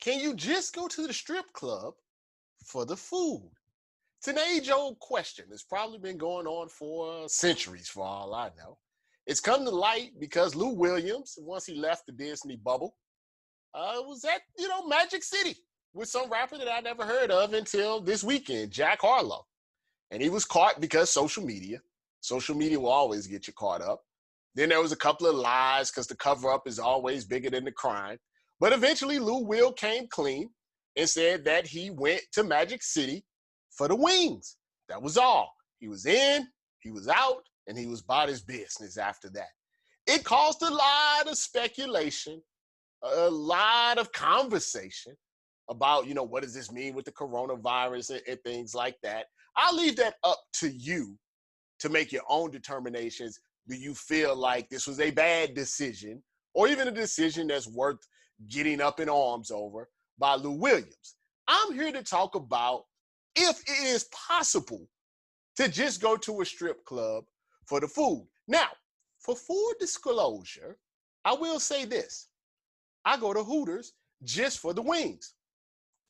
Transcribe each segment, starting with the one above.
Can you just go to the strip club for the food? It's an age-old question. It's probably been going on for centuries, for all I know. It's come to light because Lou Williams, once he left the Disney bubble, was at Magic City with some rapper that I never heard of until this weekend, Jack Harlow, and he was caught because social media. Social media will always get you caught up. Then there was a couple of lies because the cover-up is always bigger than the crime. But eventually, Lou Will came clean and said that he went to Magic City for the wings. That was all. He was in, he was out, and he was about his business after that. It caused a lot of speculation, a lot of conversation about, what does this mean with the coronavirus and things like that. I'll leave that up to you to make your own determinations. Do you feel like this was a bad decision or even a decision that's worth getting up in arms over by Lou Williams? I'm here to talk about if it is possible to just go to a strip club for the food. Now, for full disclosure, I will say this. I go to Hooters just for the wings.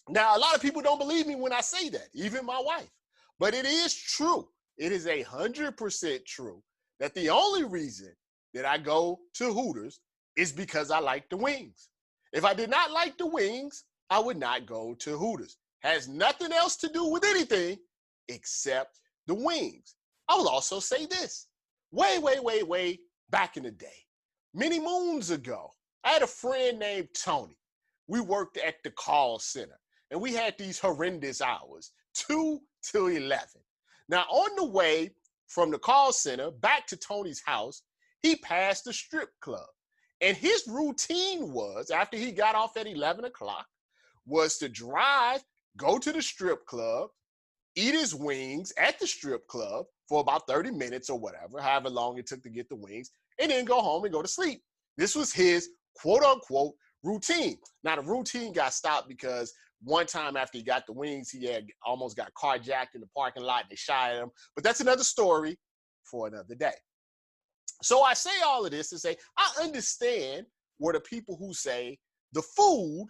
Now, a lot of people don't believe me when I say that, even my wife. But it is true. It is 100% true that the only reason that I go to Hooters is because I like the wings. If I did not like the wings, I would not go to Hooters. Has nothing else to do with anything except the wings. I will also say this. Way back in the day, many moons ago, I had a friend named Tony. We worked at the call center, and we had these horrendous hours, 2 till 11. Now, on the way from the call center back to Tony's house, he passed the strip club. And his routine was, after he got off at 11 o'clock, was to drive, go to the strip club, eat his wings at the strip club for about 30 minutes or whatever, however long it took to get the wings, and then go home and go to sleep. This was his quote-unquote routine. Now, the routine got stopped because one time after he got the wings, he had almost got carjacked in the parking lot and they shot at him. But that's another story for another day. So I say all of this to say, I understand where the people who say the food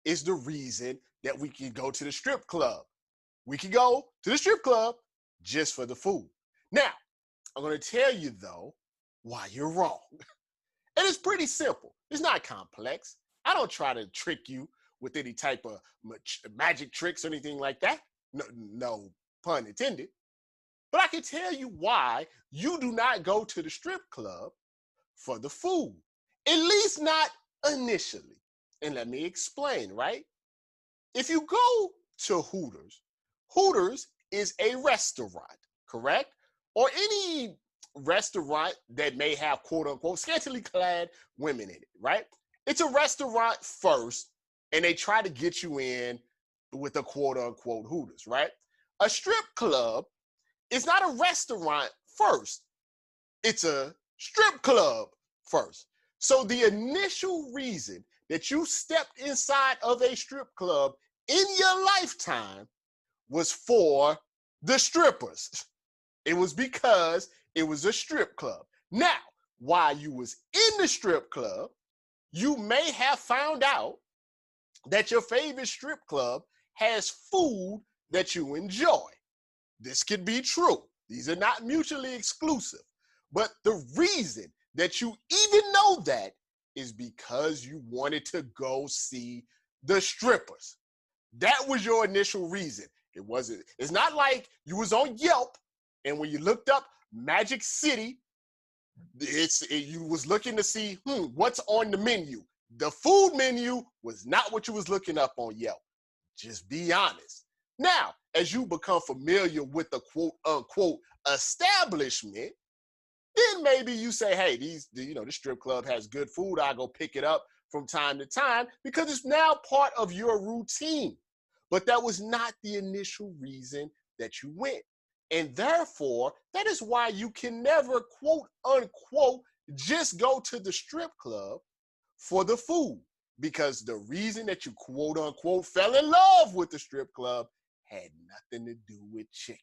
is the reason that we can go to the strip club. We can go to the strip club just for the food. Now, I'm going to tell you, though, why you're wrong. And it's pretty simple. It's not complex. I don't try to trick you with any type of magic tricks or anything like that. No pun intended. But I can tell you why you do not go to the strip club for the food. At least not initially. And let me explain, right? If you go to Hooters, Hooters is a restaurant, correct? Or any restaurant that may have quote unquote scantily clad women in it, right? It's a restaurant first, and they try to get you in with a quote unquote Hooters, right? A strip club is not a restaurant first. It's a strip club first. So the initial reason that you stepped inside of a strip club in your lifetime was for the strippers. It was because it was a strip club. Now, while you was in the strip club, you may have found out that your favorite strip club has food that you enjoy. This could be true. These are not mutually exclusive. But the reason that you even know that is because you wanted to go see the strippers. That was your initial reason. It's not like you was on Yelp and when you looked up Magic City, you was looking to see, what's on the menu. The food menu was not what you was looking up on Yelp. Just be honest. Now, as you become familiar with the quote unquote establishment, then maybe you say, hey, the strip club has good food. I'll go pick it up from time to time because it's now part of your routine. But that was not the initial reason that you went. And therefore, that is why you can never, quote unquote, just go to the strip club for the food. Because the reason that you, quote unquote, fell in love with the strip club had nothing to do with chicken.